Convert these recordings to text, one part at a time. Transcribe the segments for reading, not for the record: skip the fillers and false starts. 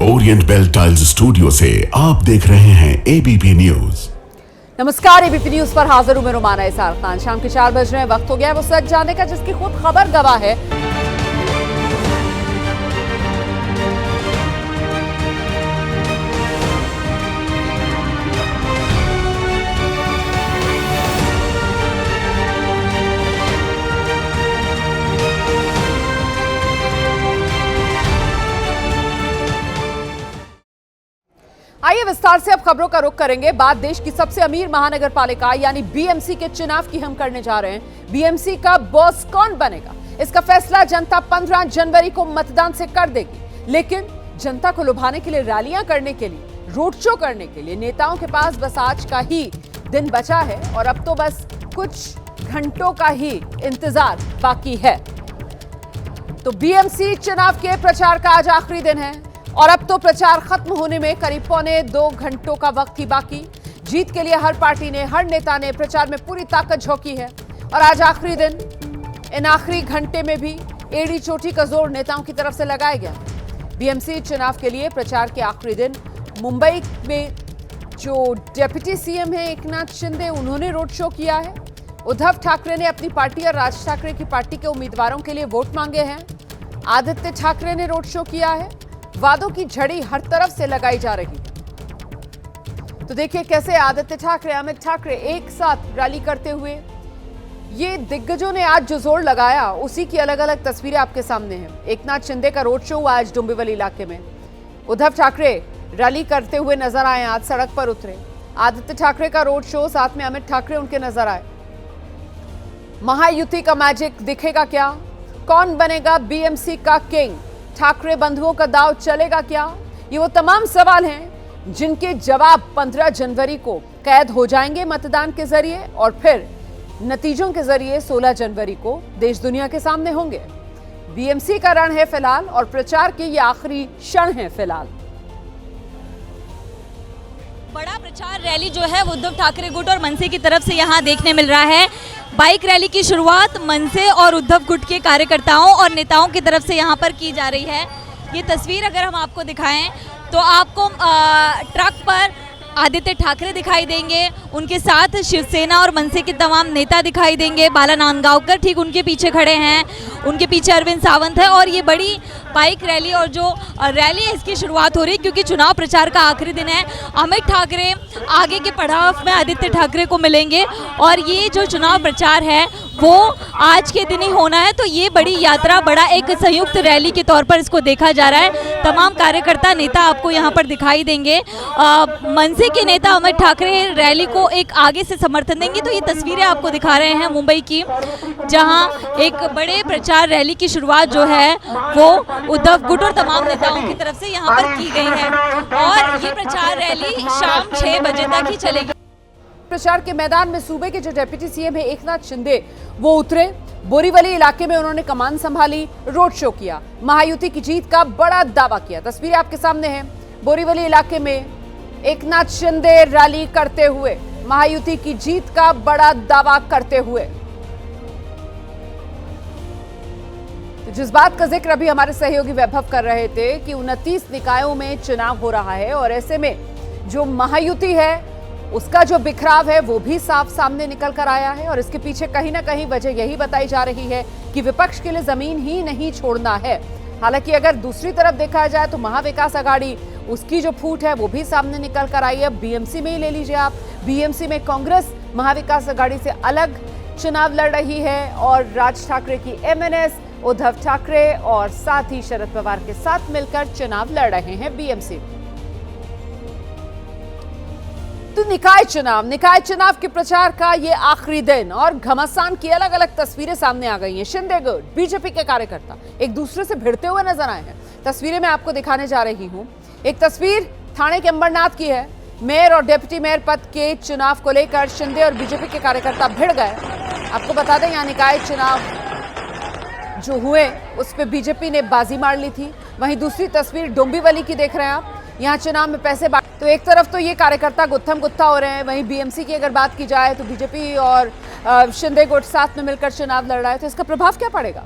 Orient bell tiles studio से आप देख रहे हैं एबीपी न्यूज। नमस्कार, एबीपी न्यूज पर हाजिर हूं मैं रुमाना इसार खान। शाम के 4 बज रहे हैं, वक्त हो गया है वो सच जानने का जिसकी खुद खबर गवाह है। आइए विस्तार से अब खबरों का रुख करेंगे। बात देश की सबसे अमीर महानगर पालिका यानी बीएमसी के चुनाव की हम करने जा रहे हैं। बीएमसी का बॉस कौन बनेगा, इसका फैसला जनता 15 जनवरी को मतदान से कर देगी। लेकिन जनता को लुभाने के लिए, रैलियां करने के लिए, रोड शो करने के लिए नेताओं के पास बस आज का ही दिन बचा है और अब तो बस कुछ घंटों का ही इंतजार बाकी है। तो बीएमसी चुनाव के प्रचार का आज आखिरी दिन है और अब तो प्रचार खत्म होने में करीब 1.25 घंटों का वक्त ही बाकी। जीत के लिए हर पार्टी ने, हर नेता ने प्रचार में पूरी ताकत झोंकी है और आज आखिरी दिन, इन आखिरी घंटे में भी एड़ी चोटी का जोर नेताओं की तरफ से लगाया गया। बीएमसी चुनाव के लिए प्रचार के आखिरी दिन मुंबई में जो डिप्टी सीएम है एकनाथ शिंदे, उन्होंने रोड शो किया है। उद्धव ठाकरे ने अपनी पार्टी और राज ठाकरे की पार्टी के उम्मीदवारों के लिए वोट मांगे हैं। आदित्य ठाकरे ने रोड शो किया है। वादों की झड़ी हर तरफ से लगाई जा रही है। तो देखिए कैसे आदित्य ठाकरे, अमित ठाकरे एक साथ रैली करते हुए, ये दिग्गजों ने आज जो जोर लगाया उसी की अलग अलग तस्वीरें आपके सामने हैं। एकनाथ शिंदे का रोड शो हुआ आज डोंबिवली इलाके में। उद्धव ठाकरे रैली करते हुए नजर आए, आज सड़क पर उतरे। आदित्य ठाकरे का रोड शो, साथ में अमित ठाकरे उनके नजर आए। महायुति का मैजिक दिखेगा क्या? कौन बनेगा बीएमसी का किंग? ठाकरे बंधुओं का दाव चलेगा क्या? ये वो तमाम सवाल हैं जिनके जवाब 15 जनवरी को कैद हो जाएंगे मतदान के जरिए और फिर नतीजों के जरिए 16 जनवरी को देश दुनिया के सामने होंगे। बीएमसी का रण है फिलहाल और प्रचार के ये आखिरी क्षण है फिलहाल। बड़ा प्रचार रैली जो है उद्धव ठाकरे गुट और मनसे की तरफ से यहाँ देखने मिल रहा है। बाइक रैली की शुरुआत मनसे और उद्धव गुट के कार्यकर्ताओं और नेताओं की तरफ से यहाँ पर की जा रही है। ये तस्वीर अगर हम आपको दिखाएं तो आपको ट्रक पर आदित्य ठाकरे दिखाई देंगे, उनके साथ शिवसेना और मनसे के तमाम नेता दिखाई देंगे। बाला नांदगांवकर ठीक उनके पीछे खड़े हैं, उनके पीछे अरविंद सावंत है और ये बड़ी बाइक रैली और जो रैली है इसकी शुरुआत हो रही है क्योंकि चुनाव प्रचार का आखिरी दिन है। अमित ठाकरे आगे के पड़ाव में आदित्य ठाकरे को मिलेंगे और ये जो चुनाव प्रचार है वो आज के दिन ही होना है। तो ये बड़ी यात्रा, बड़ा एक संयुक्त रैली के तौर पर इसको देखा जा रहा है। तमाम कार्यकर्ता नेता आपको यहाँ पर दिखाई देंगे। मनसे के नेता अमित ठाकरे रैली को एक आगे से समर्थन देंगे। तो ये तस्वीरें आपको दिखा रहे हैं मुंबई की, जहाँ एक बड़े प्रचार रैली की शुरुआत जो है वो उद्धव गुट और तमाम नेताओं की तरफ से यहाँ पर की गई है और ये प्रचार रैली शाम 6 बजे तक ही चलेगी। प्रचार के मैदान में सूबे के जो डिप्टी सीएम है एकनाथ शिंदे, वो उतरे। बोरीवली इलाके में उन्होंने कमान संभाली, रोड शो किया, महायुति की जीत का बड़ा दावा किया। तस्वीरें आपके सामने हैं। बोरीवली इलाके में एकनाथ शिंदे रैली करते हुए, महायुति की जीत का बड़ा दावा करते हुए। तो जिस बात का जिक्र अभी हमारे सहयोगी वैभव कर रहे थे कि 29 निकायों में चुनाव हो रहा है और ऐसे में जो महायुति है उसका जो बिखराव है वो भी साफ सामने निकल कर आया है और इसके पीछे कहीं ना कहीं वजह यही बताई जा रही है कि विपक्ष के लिए जमीन ही नहीं छोड़ना है। हालांकि अगर दूसरी तरफ देखा जाए तो महाविकास आघाड़ी, उसकी जो फूट है वो भी सामने निकल कर आई है। बीएमसी में ही ले लीजिए आप, बीएमसी में कांग्रेस महाविकास आघाड़ी से अलग चुनाव लड़ रही है और राज ठाकरे की एमएनएस, उद्धव ठाकरे और साथ ही शरद पवार के साथ मिलकर चुनाव लड़ रहे हैं बीएमसी। तो निकाय चुनाव के प्रचार का ये आखिरी दिन और घमासान की अलग अलग तस्वीरें सामने आ गई हैं। शिंदे गुट, बीजेपी के कार्यकर्ता एक दूसरे से भिड़ते हुए नजर आए हैं। तस्वीरें मैं आपको दिखाने जा रही हूं। एक तस्वीर थाने के अंबरनाथ की है। मेयर और डिप्टी मेयर पद के चुनाव को लेकर शिंदे और बीजेपी के कार्यकर्ता भिड़ गए। आपको बता दें यहाँ निकाय चुनाव जो हुए उस पर बीजेपी ने बाजी मार ली थी। वहीं दूसरी तस्वीर डोंबिवली की देख रहे हैं आप। यहाँ चुनाव में पैसे तो एक तरफ तो ये कार्यकर्ता गुत्थम गुत्था हो रहे हैं, वहीं बीएमसी की अगर बात की जाए तो बीजेपी और शिंदे गुट साथ में मिलकर चुनाव लड़ रहा है। तो इसका प्रभाव क्या पड़ेगा?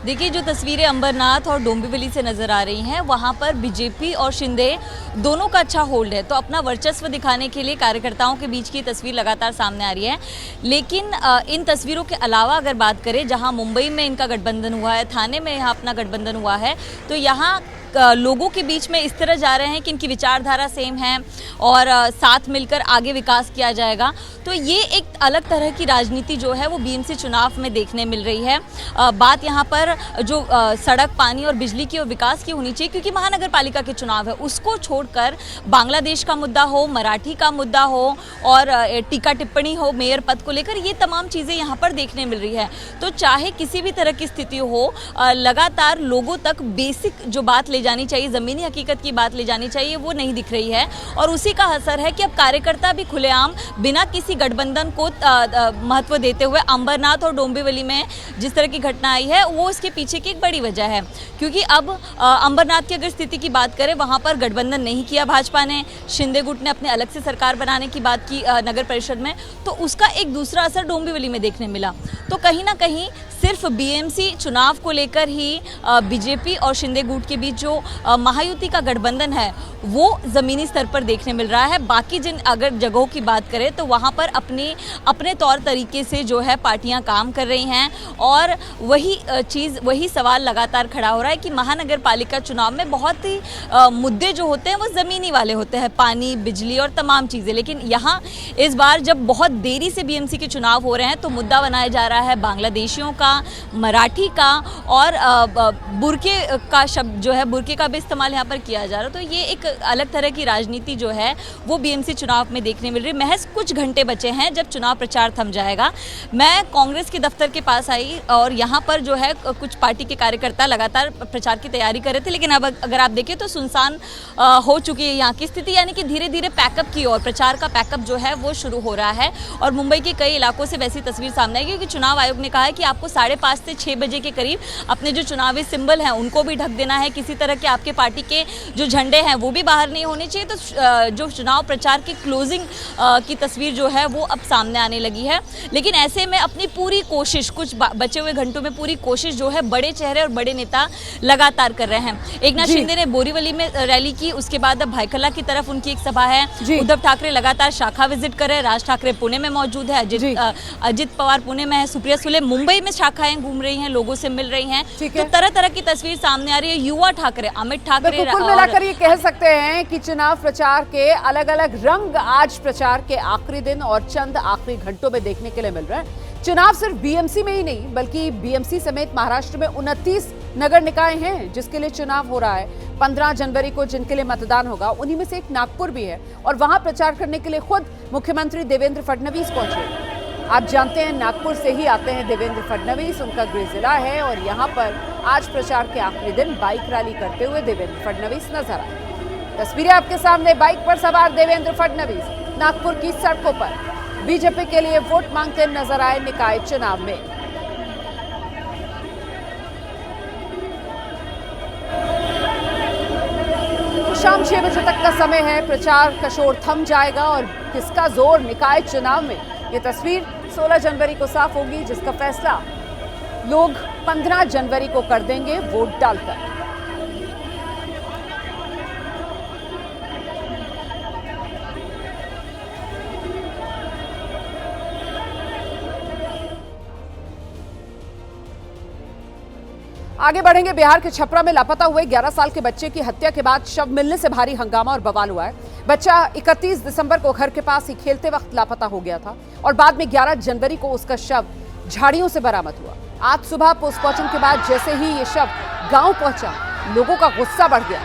देखिए, जो तस्वीरें अंबरनाथ और डोंबिवली से नज़र आ रही हैं, वहाँ पर बीजेपी और शिंदे दोनों का अच्छा होल्ड है, तो अपना वर्चस्व दिखाने के लिए कार्यकर्ताओं के बीच की तस्वीर लगातार सामने आ रही है। लेकिन इन तस्वीरों के अलावा अगर बात करें, जहाँ मुंबई में इनका गठबंधन हुआ है, थाने में यहाँ अपना गठबंधन हुआ है, तो यहाँ लोगों के बीच में इस तरह जा रहे हैं कि इनकी विचारधारा सेम है और साथ मिलकर आगे विकास किया जाएगा। तो ये एक अलग तरह की राजनीति जो है वो बीएमसी चुनाव में देखने मिल रही है। बात यहाँ पर जो सड़क, पानी और बिजली की और विकास की होनी चाहिए, क्योंकि महानगर पालिका के चुनाव है, उसको छोड़कर बांग्लादेश का मुद्दा हो, मराठी का मुद्दा हो और टीका टिप्पणी हो मेयर पद को लेकर, ये तमाम चीज़ें यहाँ पर देखने मिल रही है। तो चाहे किसी भी तरह की स्थिति हो, लगातार लोगों तक बेसिक जो बात ले जानी चाहिए, ज़मीनी हकीकत की बात ले जानी चाहिए, वो नहीं दिख रही है। और उसी का असर है कि अब कार्यकर्ता भी खुलेआम बिना किसी गठबंधन को महत्व देते हुए अंबरनाथ और डोंबिवली में जिस तरह की घटना आई है, वो इसके पीछे की एक बड़ी वजह है। क्योंकि अब अंबरनाथ की अगर स्थिति की बात करें, वहाँ पर गठबंधन नहीं किया भाजपा ने, शिंदे गुट ने अपने अलग से सरकार बनाने की बात की नगर परिषद में, तो उसका एक दूसरा असर डोंबिवली में देखने मिला। तो कहीं ना कहीं सिर्फ बीएमसी चुनाव को लेकर ही बीजेपी और शिंदे गुट के बीच जो महायुति का गठबंधन है, वो ज़मीनी स्तर पर देखने मिल रहा है। बाकी जिन अगर जगहों की बात करें, तो वहाँ पर अपने तौर तरीके से जो है पार्टियां काम कर रही हैं और वही सवाल लगातार खड़ा हो रहा है कि महानगर पालिका चुनाव में बहुत ही मुद्दे जो होते हैं वो ज़मीनी वाले होते हैं, पानी, बिजली और तमाम चीज़ें। लेकिन यहाँ इस बार जब बहुत देरी से बीएमसी के चुनाव हो रहे हैं, तो मुद्दा बनाया जा रहा है बांग्लादेशियों का, मराठी का और बुरके का शब्द जो है, बुरके का भी इस्तेमाल यहाँ पर किया जा रहा है। तो ये एक अलग तरह की राजनीति जो है वो बीएमसी चुनाव में देखने मिल रही है। महज कुछ घंटे बचे हैं जब चुनाव प्रचार थम जाएगा। मैं कांग्रेस के दफ्तर के पास आई और यहाँ पर जो है कुछ पार्टी के कार्यकर्ता लगातार प्रचार की तैयारी कर रहे थे, लेकिन अब अगर आप देखें तो सुनसान हो चुकी है यहाँ की स्थिति, यानी कि धीरे धीरे पैकअप की ओर, प्रचार का पैकअप जो है वो शुरू हो रहा है। और मुंबई के कई इलाकों से वैसी तस्वीर सामने आई, क्योंकि चुनाव आयोग ने कहा है कि आपको 5:30 से 6 बजे के करीब अपने जो चुनावी सिंबल हैं उनको भी ढक देना है, किसी तरह के आपके पार्टी के जो झंडे हैं वो भी बाहर नहीं होने चाहिए। तो जो चुनाव प्रचार की क्लोजिंग की तस्वीर जो है वो अब सामने आने लगी है। लेकिन ऐसे में अपनी पूरी कोशिश, कुछ बचे हुए घंटों में पूरी कोशिश जो है बड़े चेहरे और बड़े नेता लगातार कर रहे हैं। एकनाथ शिंदे ने बोरीवली में रैली की, उसके बाद अब भाईखला की तरफ उनकी एक सभा है। उद्धव ठाकरे लगातार शाखा विजिट कर रहे हैं, राज ठाकरे पुणे में मौजूद है, अजित पवार पुणे में है, सुप्रिया सुले मुंबई में शाखाएं घूम रही हैं, लोगों से मिल रही हैं। तो तरह तरह की तस्वीर सामने आ रही है। युवा ठाकरे, अमित ठाकरे, कुल मिलाकर ये कह सकते हैं कि चुनाव प्रचार के अलग अलग रंग आज प्रचार के आखिरी दिन और चंद आखिरी घंटों में देखने के लिए मिल रहे हैं। चुनाव सिर्फ बीएमसी में ही नहीं, बल्कि बीएमसी समेत महाराष्ट्र में 29 नगर निकाय हैं जिसके लिए चुनाव हो रहा है। 15 जनवरी को जिनके लिए मतदान होगा, उन्हीं में से एक नागपुर भी है और वहां प्रचार करने के लिए खुद मुख्यमंत्री देवेंद्र फडणवीस पहुंचे। आप जानते हैं नागपुर से ही आते हैं देवेंद्र फडणवीस, उनका गृह जिला है और यहाँ पर आज प्रचार के आखिरी दिन बाइक रैली करते हुए देवेंद्र फडणवीस नजर आए। तस्वीरें आपके सामने, बाइक पर सवार देवेंद्र फडणवीस नागपुर की सड़कों पर बीजेपी के लिए वोट मांगते नजर आए निकाय चुनाव में। शाम 6 बजे तक का समय है, प्रचार का शोर थम जाएगा और किसका जोर निकाय चुनाव में, ये तस्वीर 16 जनवरी को साफ होगी, जिसका फैसला लोग 15 जनवरी को कर देंगे वोट डालकर। आगे बढ़ेंगे। बिहार के छपरा में लापता हुए 11 साल के बच्चे की हत्या के बाद शव मिलने से भारी हंगामा और बवाल हुआ है। बच्चा 31 दिसंबर को घर के पास ही खेलते वक्त लापता हो गया था और बाद में 11 जनवरी को उसका शव झाड़ियों से बरामद हुआ। आज सुबह पोस्टमार्टम के बाद जैसे ही ये शव गांव पहुंचा, लोगों का गुस्सा बढ़ गया।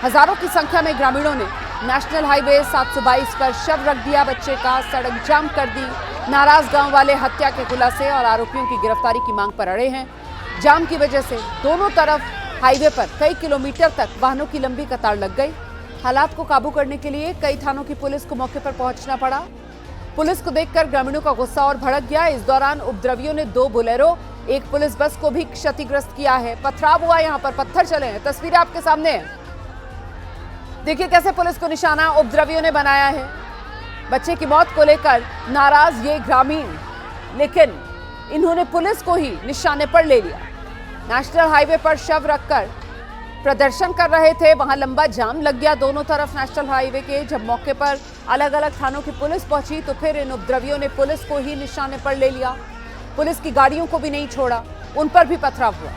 हजारों की संख्या में ग्रामीणों ने नेशनल हाईवे 722 पर शव रख दिया बच्चे का, सड़क जाम कर दी। नाराज गाँव वाले हत्या के खुलासे और आरोपियों की गिरफ्तारी की मांग पर अड़े हैं। जाम की वजह से दोनों तरफ हाईवे पर कई किलोमीटर तक वाहनों की लंबी कतार लग गई। हालात को काबू करने के लिए कई थानों की पुलिस को मौके पर पहुंचना पड़ा। पुलिस को देखकर ग्रामीणों का गुस्सा और भड़क गया। इस दौरान उपद्रवियों ने 2 बोलेरो, एक पुलिस बस को भी क्षतिग्रस्त किया है। पथराव हुआ, यहाँ पर पत्थर चले हैं। तस्वीरें आपके सामने हैं, देखिए कैसे पुलिस को निशाना उपद्रवियों ने बनाया है। बच्चे की मौत को लेकर नाराज ये ग्रामीण, लेकिन इन्होंने पुलिस को ही निशाने पर ले लिया। नेशनल हाईवे पर शव रखकर प्रदर्शन कर रहे थे। वहां लंबा जाम लग गया दोनों तरफ नेशनल हाईवे के। जब मौके पर अलग अलग थानों की पुलिस पहुंची तो फिर इन उपद्रवियों ने पुलिस को ही निशाने पर ले लिया। पुलिस की गाड़ियों को भी नहीं छोड़ा, उन पर भी पथराव हुआ।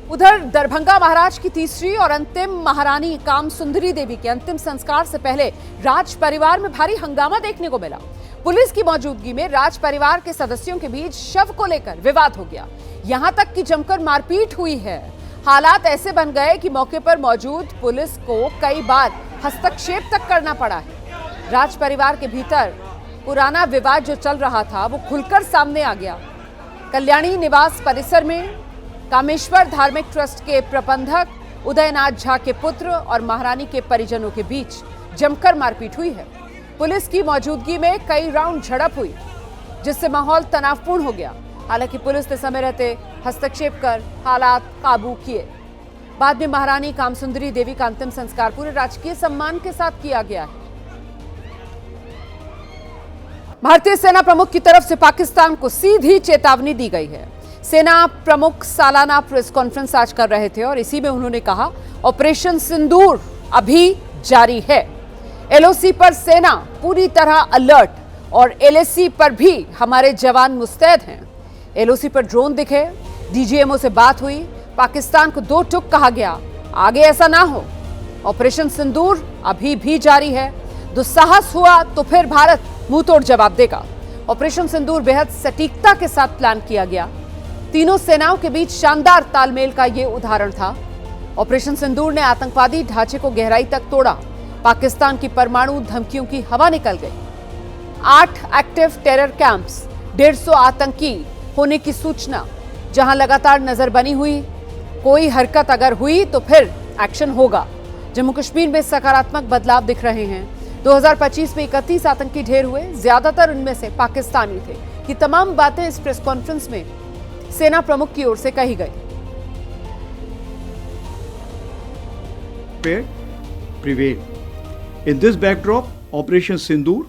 उधर दरभंगा महाराज की तीसरी और अंतिम महारानी कामसुंदरी देवी के अंतिम संस्कार से पहले राज परिवार में भारी हंगामा देखने को मिला। पुलिस की मौजूदगी में राज परिवार के सदस्यों के बीच शव को लेकर विवाद हो गया। यहां तक कि जमकर मारपीट हुई है। हालात ऐसे बन गए कि मौके पर मौजूद पुलिस को कई बार हस्तक्षेप तक करना पड़ा है। राज परिवार के भीतर पुराना विवाद जो चल रहा था वो खुलकर सामने आ गया। कल्याणी निवास परिसर में कामेश्वर धार्मिक ट्रस्ट के प्रबंधक उदयनाथ झा के पुत्र और महारानी के परिजनों के बीच जमकर मारपीट हुई है। पुलिस की मौजूदगी में कई राउंड झड़प हुई, जिससे माहौल तनावपूर्ण हो गया। हालांकि पुलिस ने समय रहते हस्तक्षेप कर हालात काबू किए। बाद में महारानी कामसुंदरी देवी का अंतिम संस्कार पूरे राजकीय सम्मान के साथ किया गया है। भारतीय सेना प्रमुख की तरफ से पाकिस्तान को सीधी चेतावनी दी गई है। सेना प्रमुख सालाना प्रेस कॉन्फ्रेंस आज कर रहे थे और इसी में उन्होंने कहा, ऑपरेशन सिंदूर अभी जारी है। एलओसी पर सेना पूरी तरह अलर्ट और एलएसी पर भी हमारे जवान मुस्तैद हैं। एलओसी पर ड्रोन दिखे, डीजीएमओ से बात हुई, पाकिस्तान को दो टुक कहा गया, आगे ऐसा ना हो। ऑपरेशन सिंदूर अभी भी जारी है। दुस्साहस हुआ तो फिर भारत मुंहतोड़ जवाब देगा। ऑपरेशन सिंदूर बेहद सटीकता के साथ प्लान किया गया। तीनों सेनाओं के बीच शानदार तालमेल का यह उदाहरण था। ऑपरेशन सिंदूर ने आतंकवादी ढांचे को गहराई तक तोड़ा। पाकिस्तान की परमाणु धमकियों की हवा निकल गई। 8 एक्टिव टेरर कैंप्स, 150 आतंकी होने की सूचना, जहां लगातार नजर बनी हुई। कोई हरकत अगर हुई तो फिर एक्शन होगा। जम्मू कश्मीर में सकारात्मक बदलाव दिख रहे हैं। 2025 में 31 आतंकी ढेर हुए, ज्यादातर उनमें से पाकिस्तानी थे। ये तमाम बातें इस प्रेस कॉन्फ्रेंस में सेना प्रमुख की ओर से कही गई। Prevail. In this backdrop, Operation Sindoor,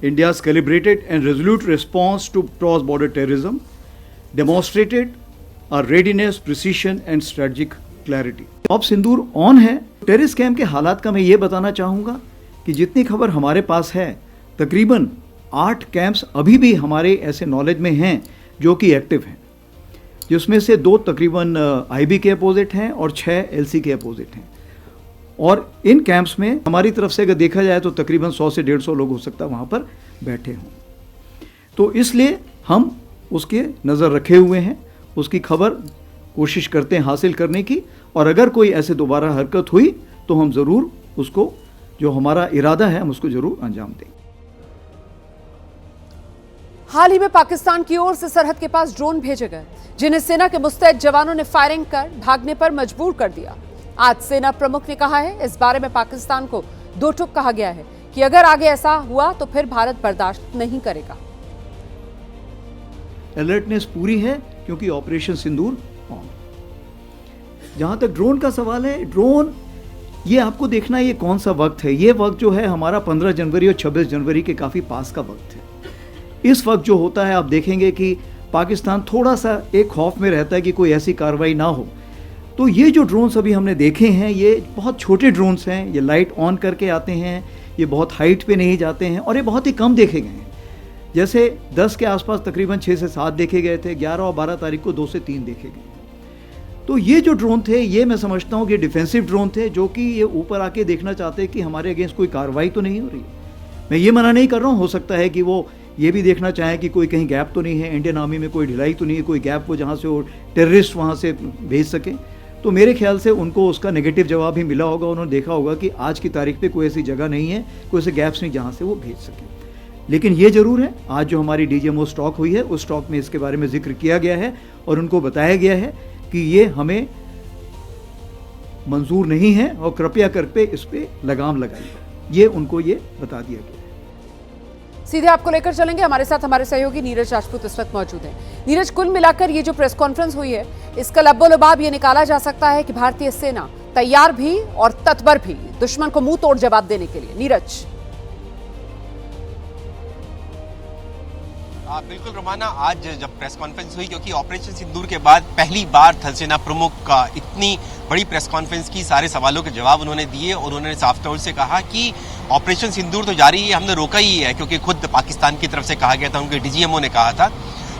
India's calibrated and resolute response to cross-border terrorism, demonstrated our readiness, precision and strategic clarity. अब सिंदूर ऑन है। टेररिस्ट कैंप के हालात का मैं ये बताना चाहूँगा कि जितनी खबर हमारे पास है, तकरीबन 8 कैंप्स अभी भी हमारे ऐसे नॉलेज में हैं जो कि एक्टिव हैं, जिसमें से 2 तकरीबन आईबी के अपोजिट हैं और 6 एलसी के अपोजिट हैं। और इन कैंप्स में हमारी तरफ से अगर देखा जाए तो तकरीबन 100 से 150 लोग हो सकता है वहाँ पर बैठे हों। तो इसलिए हम उसके नज़र रखे हुए हैं, उसकी खबर कोशिश करते हैं हासिल करने की, और अगर कोई ऐसे दोबारा हरकत हुई तो हम ज़रूर उसको, जो हमारा इरादा है, हम उसको ज़रूर अंजाम देंगे। हाल ही में पाकिस्तान की ओर से सरहद के पास ड्रोन भेजे गए, जिन्हें सेना के मुस्तैद जवानों ने फायरिंग कर भागने पर मजबूर कर दिया। आज सेना प्रमुख ने कहा है, इस बारे में पाकिस्तान को दो टुक कहा गया है कि अगर आगे ऐसा हुआ तो फिर भारत बर्दाश्त नहीं करेगा। अलर्टनेस पूरी है क्योंकि ऑपरेशन सिंदूर ऑन। जहां तक ड्रोन का सवाल है, ड्रोन ये आपको देखना है ये कौन सा वक्त है। ये वक्त जो है हमारा 15 जनवरी और 26 जनवरी के काफ़ी पास का वक्त है। इस वक्त जो होता है, आप देखेंगे कि पाकिस्तान थोड़ा सा एक खौफ में रहता है कि कोई ऐसी कार्रवाई ना हो। तो ये जो ड्रोन्स अभी हमने देखे हैं, ये बहुत छोटे ड्रोन्स हैं, ये लाइट ऑन करके आते हैं, ये बहुत हाइट पे नहीं जाते हैं और ये बहुत ही कम देखे गए हैं। जैसे 10 के आसपास तकरीबन 6 से 7 देखे गए थे, 11 और 12 तारीख को 2 से 3 देखे गए। तो ये जो ड्रोन थे, ये मैं समझता हूँ कि डिफेंसिव ड्रोन थे, जो कि ये ऊपर आके देखना चाहते कि हमारे अगेंस्ट कोई कार्रवाई तो नहीं हो रही है। मैं ये मना नहीं कर रहा हूँ, हो सकता है कि वो ये भी देखना चाहें कि कोई कहीं गैप तो नहीं है, इंडियन आर्मी में कोई ढिलाई तो नहीं है, कोई गैप हो जहाँ से वो टेररिस्ट वहाँ से भेज सके। तो मेरे ख्याल से उनको उसका नेगेटिव जवाब भी मिला होगा। उन्होंने देखा होगा कि आज की तारीख पे कोई ऐसी जगह नहीं है, कोई ऐसे गैप्स नहीं जहाँ से वो भेज सके। लेकिन ये ज़रूर है, आज जो हमारी डीजीएमओ स्टॉक हुई है, उस स्टॉक में इसके बारे में जिक्र किया गया है और उनको बताया गया है कि ये हमें मंजूर नहीं है और कृपया करके इस पर लगाम लगाइए। ये उनको ये बता दिया गया है। सीधे आपको लेकर चलेंगे, हमारे साथ हमारे सहयोगी नीरज राजपूत इस वक्त मौजूद हैं। नीरज, कुल मिलाकर ये जो प्रेस कॉन्फ्रेंस हुई है, इसका लब्बो-लबाब ये निकाला जा सकता है कि भारतीय सेना तैयार भी और तत्पर भी दुश्मन को मुंह तोड़ जवाब देने के लिए। नीरज। बिल्कुल रोमाना, आज जब प्रेस कॉन्फ्रेंस हुई, क्योंकि ऑपरेशन सिंदूर के बाद पहली बार थल सेना प्रमुख का इतनी बड़ी प्रेस कॉन्फ्रेंस की, सारे सवालों के जवाब उन्होंने दिए और उन्होंने साफ तौर से कहा कि ऑपरेशन सिंदूर तो जारी है, हमने रोका ही है, क्योंकि खुद पाकिस्तान की तरफ से कहा गया था, उनके डीजीएमओ ने कहा था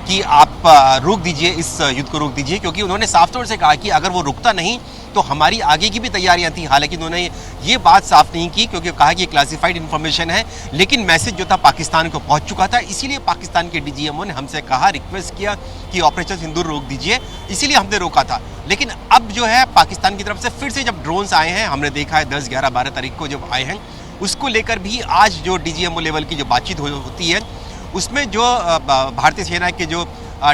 कि आप रोक दीजिए, इस युद्ध को रोक दीजिए, क्योंकि उन्होंने साफ तौर से कहा कि अगर वो रुकता नहीं तो हमारी आगे की भी तैयारियां थी। हालांकि उन्होंने ये बात साफ नहीं की, क्योंकि कहा कि क्लासिफाइड इंफॉर्मेशन है, लेकिन मैसेज जो था पाकिस्तान को पहुंच चुका था। इसीलिए पाकिस्तान के डीजीएमओ ने हमसे कहा, रिक्वेस्ट किया कि ऑपरेशन सिंदूर रोक दीजिए, इसीलिए हमने रोका था। लेकिन अब जो है पाकिस्तान की तरफ से फिर से जब ड्रोन्स आए हैं, हमने देखा है 10, 11, 12 तारीख को जब आए हैं, उसको लेकर भी आज जो डीजीएमओ लेवल की जो बातचीत होती है, उसमें जो भारतीय सेना के जो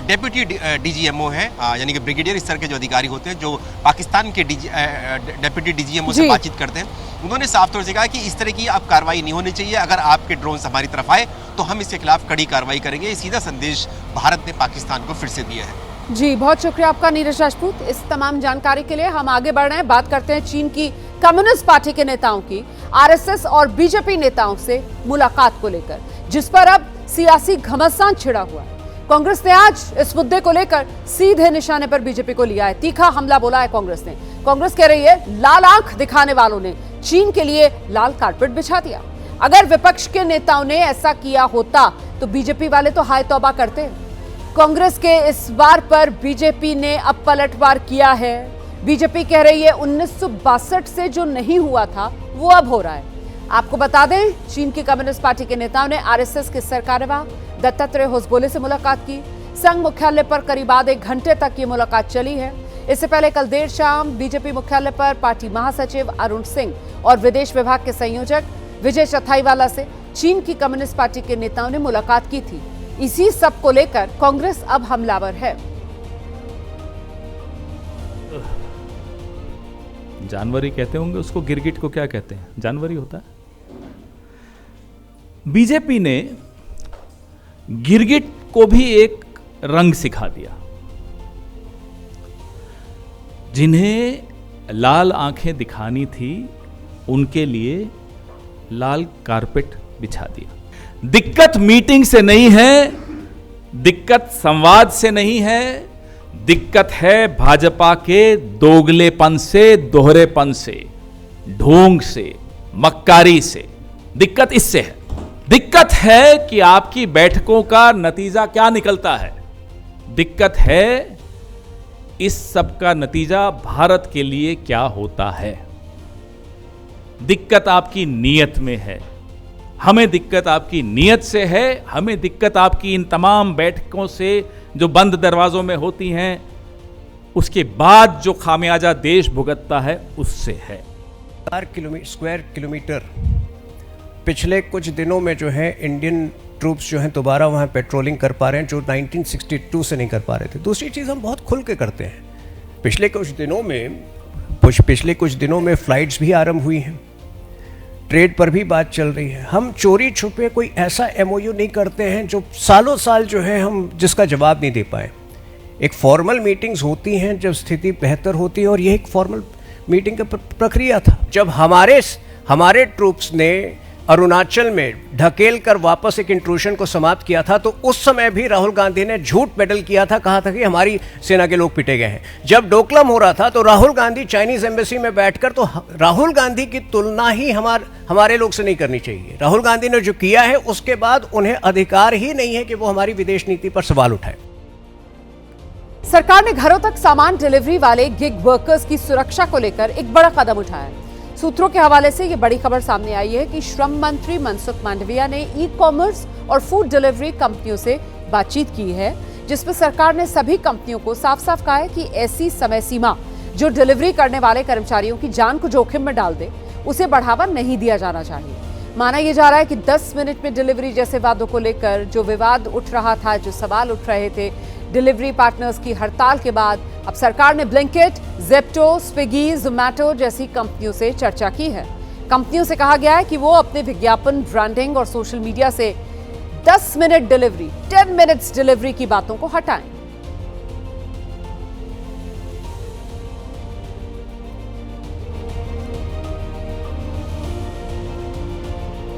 डेप्यूटी डीजीएमओ हैं, यानी कि ब्रिगेडियर स्तर के जो अधिकारी होते हैं, जो पाकिस्तान के डेप्यूटी डीजीएमओ से बातचीत करते हैं, उन्होंने साफ तौर से कहा कि इस तरह की अब कार्रवाई नहीं होनी चाहिए। अगर आपके ड्रोन्स हमारी तरफ आए तो हम इसके खिलाफ कड़ी कार्रवाई करेंगे। ये सीधा संदेश भारत ने पाकिस्तान को फिर से दिया है। जी, बहुत शुक्रिया आपका नीरज राजपूत इस तमाम जानकारी के लिए। हम आगे बढ़ रहे हैं, बात करते हैं चीन की कम्युनिस्ट पार्टी के नेताओं की आरएसएस और बीजेपी नेताओं से मुलाकात को लेकर, जिस पर अब सियासी घमासान छिड़ा हुआ है। कांग्रेस ने आज इस मुद्दे को लेकर सीधे निशाने पर बीजेपी को लिया है, तीखा हमला बोला है कांग्रेस ने। कांग्रेस कह रही है लाल आंख दिखाने वालों ने चीन के लिए लाल कारपेट बिछा दिया। अगर विपक्ष के नेताओं ने ऐसा किया होता तो बीजेपी वाले तो हाय तौबा करते। कांग्रेस के इस वार पर बीजेपी ने अब पलटवार किया है। बीजेपी कह रही है 1962 से जो नहीं हुआ था वो अब हो रहा है। आपको बता दें, चीन की कम्युनिस्ट पार्टी के नेताओं ने आरएसएस के सरकार्यवाह दत्तात्रेय होसबोले से मुलाकात की। संघ मुख्यालय पर करीब आधे घंटे तक ये मुलाकात चली है। इससे पहले कल देर शाम बीजेपी मुख्यालय पर पार्टी महासचिव अरुण सिंह और विदेश विभाग के संयोजक विजय चथाईवाला से चीन की कम्युनिस्ट पार्टी के नेताओं ने मुलाकात की थी। इसी सब को लेकर कांग्रेस अब हमलावर है। जानवरी कहते होंगे उसको, गिरगिट को क्या कहते हैं? जानवरी होता है। बीजेपी ने गिरगिट को भी एक रंग सिखा दिया। जिन्हें लाल आंखें दिखानी थी उनके लिए लाल कारपेट बिछा दिया। दिक्कत मीटिंग से नहीं है, दिक्कत संवाद से नहीं है, दिक्कत है भाजपा के दोगलेपन से, दोहरेपन से, ढोंग से, मक्कारी से। दिक्कत इससे है। दिक्कत है कि आपकी बैठकों का नतीजा क्या निकलता है। दिक्कत है इस सब का नतीजा भारत के लिए क्या होता है। दिक्कत आपकी नीयत में है। हमें दिक्कत आपकी नीयत से है। हमें दिक्कत आपकी इन तमाम बैठकों से जो बंद दरवाजों में होती हैं, उसके बाद जो खामियाजा देश भुगतता है उससे है। 4 स्क्वायर किलोमीटर पिछले कुछ दिनों में जो है इंडियन ट्रूप्स जो हैं दोबारा वहाँ पेट्रोलिंग कर पा रहे हैं, जो 1962 से नहीं कर पा रहे थे। दूसरी चीज़ हम बहुत खुल के करते हैं। पिछले कुछ दिनों में फ्लाइट्स भी आरंभ हुई हैं, ट्रेड पर भी बात चल रही है। हम चोरी छुपे कोई ऐसा MOU नहीं करते हैं जो सालों साल जो है हम जिसका जवाब नहीं दे पाए। एक फॉर्मल मीटिंग्स होती हैं जब स्थिति बेहतर होती है, और यह एक फॉर्मल मीटिंग का प्रक्रिया था। जब हमारे ट्रूप्स ने अरुणाचल में ढकेल कर वापस एक इंट्रूशन को समाप्त किया था, तो उस समय भी राहुल गांधी ने झूठ पेडल किया था, कहा था कि हमारी सेना के लोग पिटे गए हैं। जब डोकलाम हो रहा था तो राहुल गांधी चाइनीज एम्बेसी में बैठकर, तो राहुल गांधी की तुलना ही हमारे लोग से नहीं करनी चाहिए। राहुल गांधी ने जो किया है उसके बाद उन्हें अधिकार ही नहीं है कि वो हमारी विदेश नीति पर सवाल उठाए। सरकार ने घरों तक सामान डिलीवरी वाले गिग वर्कर्स की सुरक्षा को लेकर एक बड़ा कदम उठाया है। सूत्रों के हवाले से यह बड़ी खबर सामने आई है कि श्रम मंत्री मनसुख मांडविया ने ई-कॉमर्स और फूड डिलीवरी कंपनियों से बातचीत की है, जिसमें सरकार ने सभी कंपनियों को साफ साफ कहा है कि ऐसी समय सीमा जो डिलीवरी करने वाले कर्मचारियों की जान को जोखिम में डाल दे, उसे बढ़ावा नहीं दिया जाना चाहिए। माना यह जा रहा है कि 10 मिनट में डिलीवरी जैसे वादों को लेकर जो विवाद उठ रहा था, जो सवाल उठ रहे थे डिलीवरी पार्टनर्स की हड़ताल के बाद, अब सरकार ने ब्लिंकिट, ज़ेप्टो, स्विगी, ज़ोमैटो जैसी कंपनियों से चर्चा की है। कंपनियों से कहा गया है कि वो अपने विज्ञापन, ब्रांडिंग और सोशल मीडिया से 10 मिनट डिलीवरी, 10 मिनट्स डिलीवरी की बातों को हटाएं।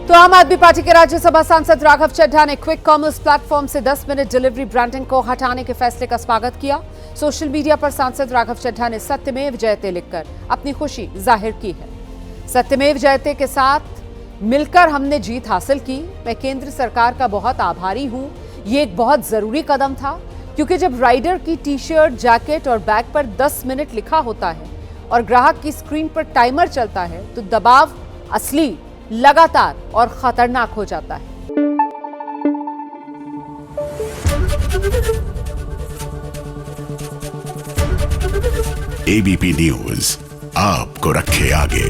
तो आम आदमी पार्टी के राज्यसभा सांसद राघव चड्ढा ने क्विक कॉमर्स प्लेटफॉर्म से 10 मिनट डिलीवरी ब्रांडिंग को हटाने के फैसले का स्वागत किया। सोशल मीडिया पर सांसद राघव चड्ढा ने सत्यमेव जयते लिखकर अपनी खुशी जाहिर की है। सत्यमेव जयते के साथ मिलकर हमने जीत हासिल की। मैं केंद्र सरकार का बहुत आभारी हूं। ये एक बहुत जरूरी कदम था, क्योंकि जब राइडर की टी शर्ट, जैकेट और बैग पर 10 मिनट लिखा होता है और ग्राहक की स्क्रीन पर टाइमर चलता है तो दबाव असली, लगातार और खतरनाक हो जाता है। एबीपी न्यूज आपको रखे आगे।